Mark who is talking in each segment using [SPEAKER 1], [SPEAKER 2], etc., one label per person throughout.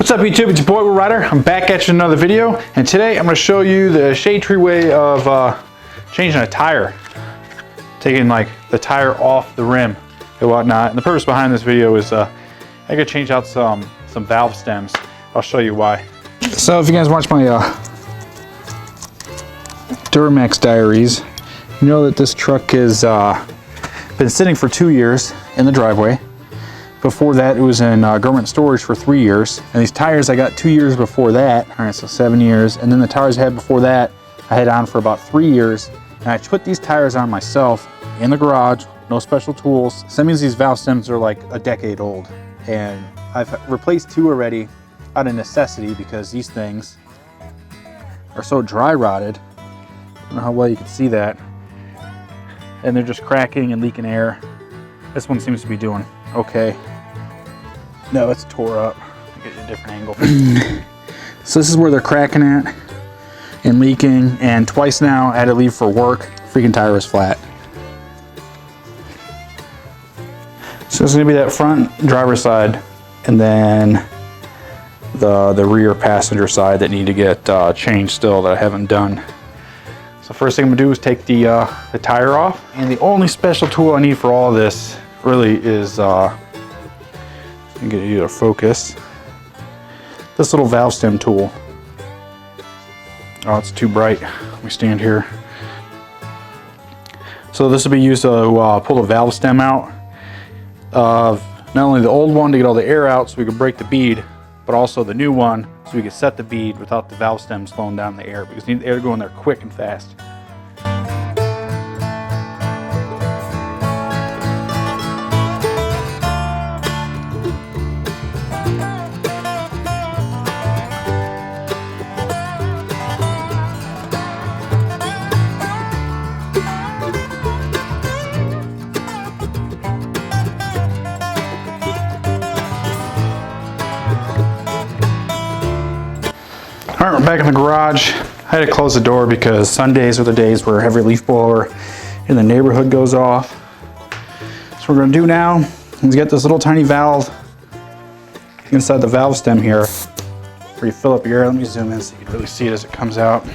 [SPEAKER 1] What's up YouTube, it's your boy Will Ryder. I'm back at you another video, and today I'm going to show you the shade tree way of changing a tire. Taking like the tire off the rim and whatnot. And the purpose behind this video is I gotta change out some valve stems. I'll show you why. So if you guys watch my Duramax diaries, you know that this truck has been sitting for 2 years in the driveway. Before that, it was in government storage for 3 years. And these tires I got 2 years before that. All right, so 7 years. And then the tires I had before that, I had on for about 3 years. And I put these tires on myself in the garage, no special tools. So that means these valve stems are like a decade old. And I've replaced 2 already out of necessity because these things are so dry rotted. I don't know how well you can see that. And they're just cracking and leaking air. This one seems to be doing okay. No, it's tore up. I'll get you a different angle. So this is where they're cracking at and leaking, and twice now I had to leave for work. Freaking tire was flat. So it's gonna be that front driver's side and then the rear passenger side that need to get changed still that I haven't done. So first thing I'm gonna do is take the tire off, and the only special tool I need for all of this really is get you to focus. This little valve stem tool. Oh, it's too bright. Let me stand here. So this will be used to pull the valve stem out. Not only the old one to get all the air out so we can break the bead, but also the new one so we can set the bead without the valve stem slowing down the air, because you need the air to go in there quick and fast. All right, we're back in the garage. I had to close the door because Sundays are the days where every leaf blower in the neighborhood goes off. So what we're gonna do now is get this little tiny valve inside the valve stem here where you fill up your air. Let me zoom in so you can really see it as it comes out.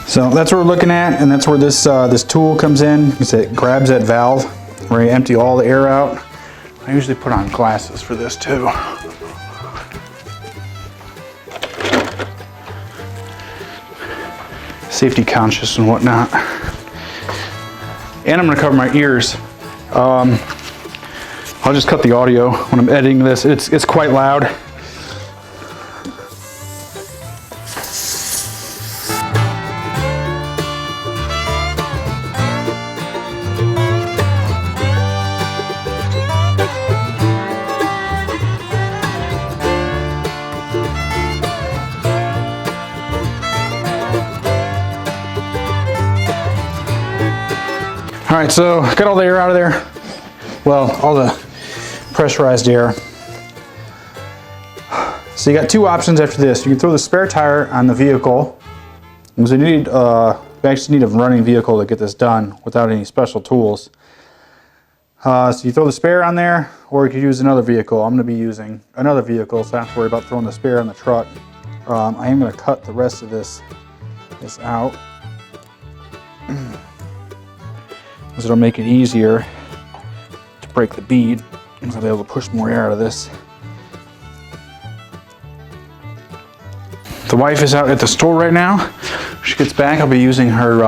[SPEAKER 1] So that's what we're looking at, and that's where this this tool comes in. It grabs that valve where you empty all the air out. I usually put on glasses for this too. Safety conscious and whatnot. And I'm gonna cover my ears. I'll just cut the audio when I'm editing this. It's quite loud. All right, so got all the air out of there. Well, all the pressurized air. So you got 2 options after this. You can throw the spare tire on the vehicle, because we actually need a running vehicle to get this done without any special tools. So you throw the spare on there, or you could use another vehicle. I'm gonna be using another vehicle, so I don't have to worry about throwing the spare on the truck. I am gonna cut the rest of this out, because it'll make it easier to break the bead, because I'll be able to push more air out of this. The wife is out at the store right now. When she gets back, I'll be using her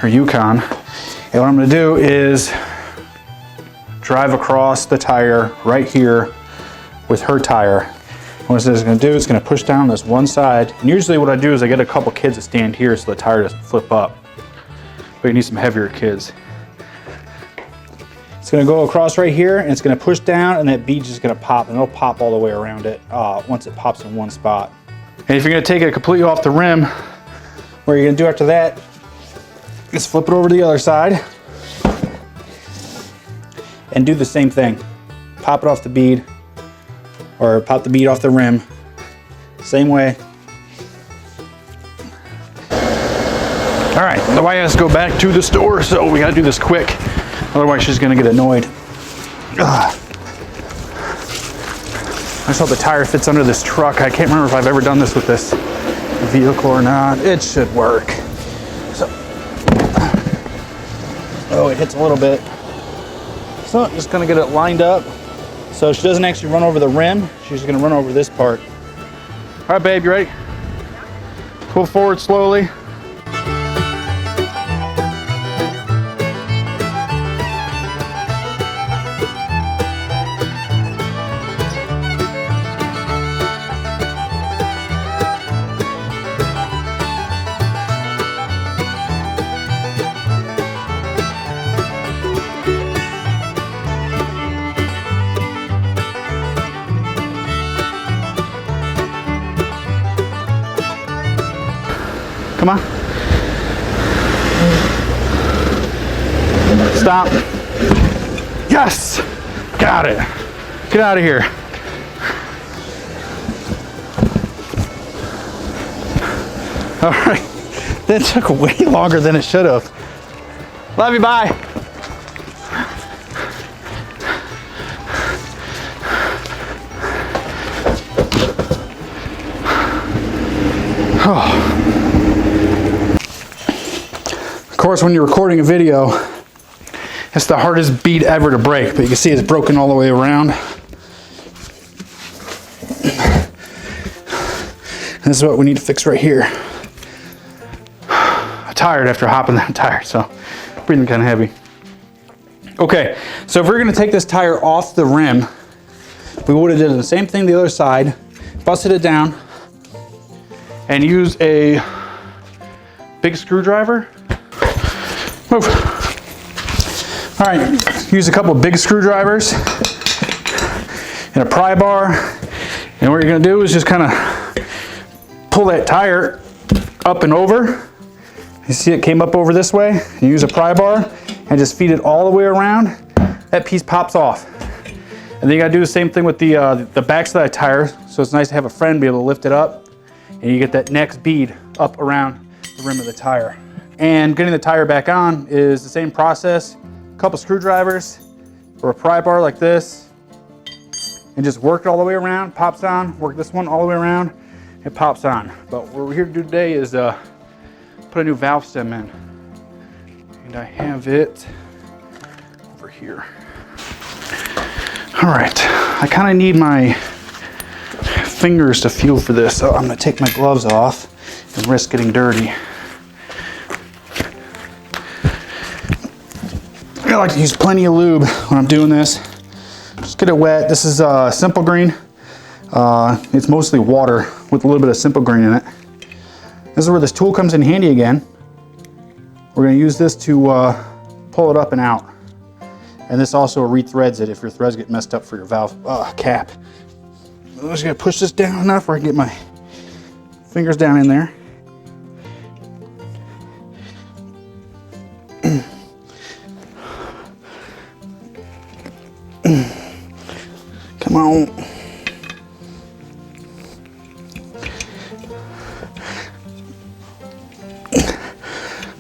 [SPEAKER 1] Yukon. And what I'm gonna do is drive across the tire right here with her tire. And what it's gonna do is gonna push down this one side. And usually what I do is I get a couple kids that stand here so the tire doesn't flip up. But you need some heavier kids. It's gonna go across right here, and it's gonna push down, and that bead's just gonna pop, and it'll pop all the way around it once it pops in one spot. And if you're gonna take it completely off the rim, what you're gonna do after that is flip it over to the other side and do the same thing. Pop it off the bead, or pop the bead off the rim. Same way. All right, the wife has to go back to the store, so we gotta do this quick. Otherwise she's gonna get annoyed. just hope the tire fits under this truck. I can't remember if I've ever done this with this vehicle or not. It should work. So, oh, it hits a little bit. So I'm just gonna get it lined up so she doesn't actually run over the rim. She's gonna run over this part. All right, babe, you ready? Pull forward slowly. Come on. Stop. Yes! Got it. Get out of here. All right. That took way longer than it should have. Love you, bye. Oh. Of course, when you're recording a video, it's the hardest bead ever to break, but you can see it's broken all the way around. And this is what we need to fix right here. I'm tired after hopping that tire, so breathing kind of heavy. Okay, so if we're gonna take this tire off the rim, we would have done the same thing the other side, busted it down, and use a big screwdriver. Move. All right, use a couple of big screwdrivers and a pry bar. And what you're gonna do is just kind of pull that tire up and over. You see it came up over this way. You use a pry bar and just feed it all the way around. That piece pops off. And then you gotta do the same thing with the backs of that tire. So it's nice to have a friend be able to lift it up, and you get that next bead up around the rim of the tire. And getting the tire back on is the same process. A couple screwdrivers or a pry bar like this, and just work it all the way around, pops on. Work this one all the way around, it pops on. But what we're here to do today is put a new valve stem in. And I have it over here. All right, I kind of need my fingers to feel for this, so I'm gonna take my gloves off and risk getting dirty. I like to use plenty of lube when I'm doing this. Just get it wet. This is Simple Green. It's mostly water with a little bit of Simple Green in it. This is where this tool comes in handy again. We're going to use this to pull it up and out. And this also rethreads it if your threads get messed up for your valve cap. I'm just going to push this down enough where I can get my fingers down in there. Come on.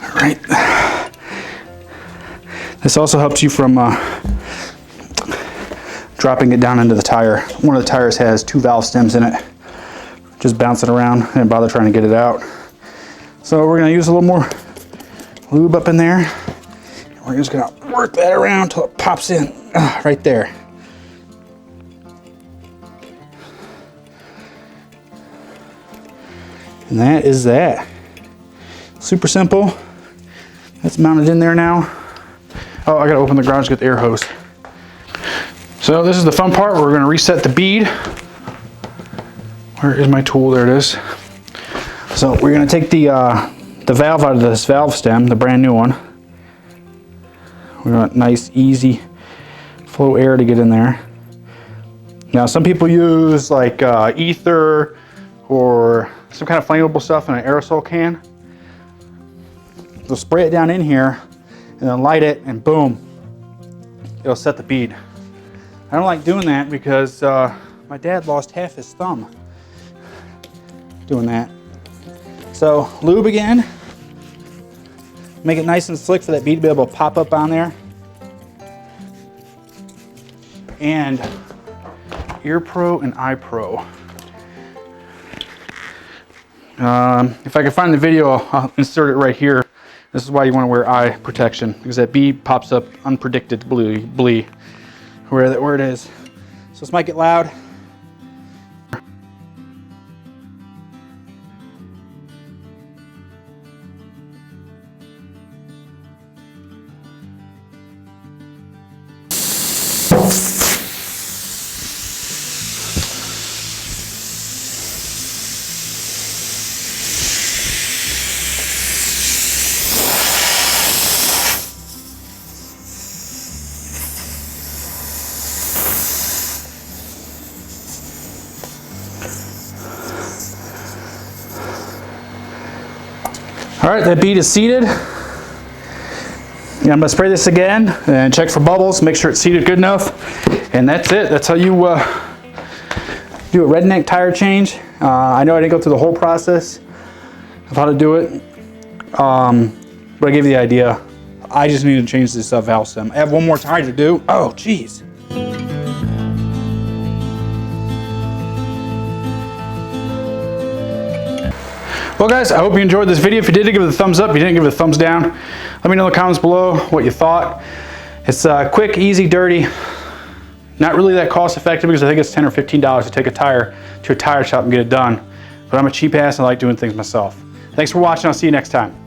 [SPEAKER 1] All right. This also helps you from dropping it down into the tire. One of the tires has 2 valve stems in it. Just bounce it around and bother trying to get it out. So we're going to use a little more lube up in there. We're just going to work that around until it pops in right there. And that is that. Super simple. That's mounted in there now. Oh, I gotta open the garage to get the air hose. So this is the fun part. We're gonna reset the bead. Where is my tool? There it is. So we're gonna take the valve out of this valve stem, the brand new one. We want nice, easy flow air to get in there. Now some people use like ether or some kind of flammable stuff in an aerosol can. They'll spray it down in here and then light it, and boom, it'll set the bead. I don't like doing that because my dad lost half his thumb doing that. So lube again, make it nice and slick for that bead to be able to pop up on there. And Ear Pro and Eye Pro. If I can find the video, I'll insert it right here. This is why you want to wear eye protection, because that bead pops up unpredictably where it is. So this might get loud. All right, that bead is seated. And I'm gonna spray this again and check for bubbles, make sure it's seated good enough. And that's it. That's how you do a redneck tire change. I know I didn't go through the whole process of how to do it, but I gave you the idea. I just need to change this valve stem. I have one more tire to do. Oh, geez. Well guys, I hope you enjoyed this video. If you did, give it a thumbs up. If you didn't, give it a thumbs down. Let me know in the comments below what you thought. It's quick, easy, dirty. Not really that cost effective because I think it's $10 or $15 to take a tire to a tire shop and get it done. But I'm a cheap ass and I like doing things myself. Thanks for watching. I'll see you next time.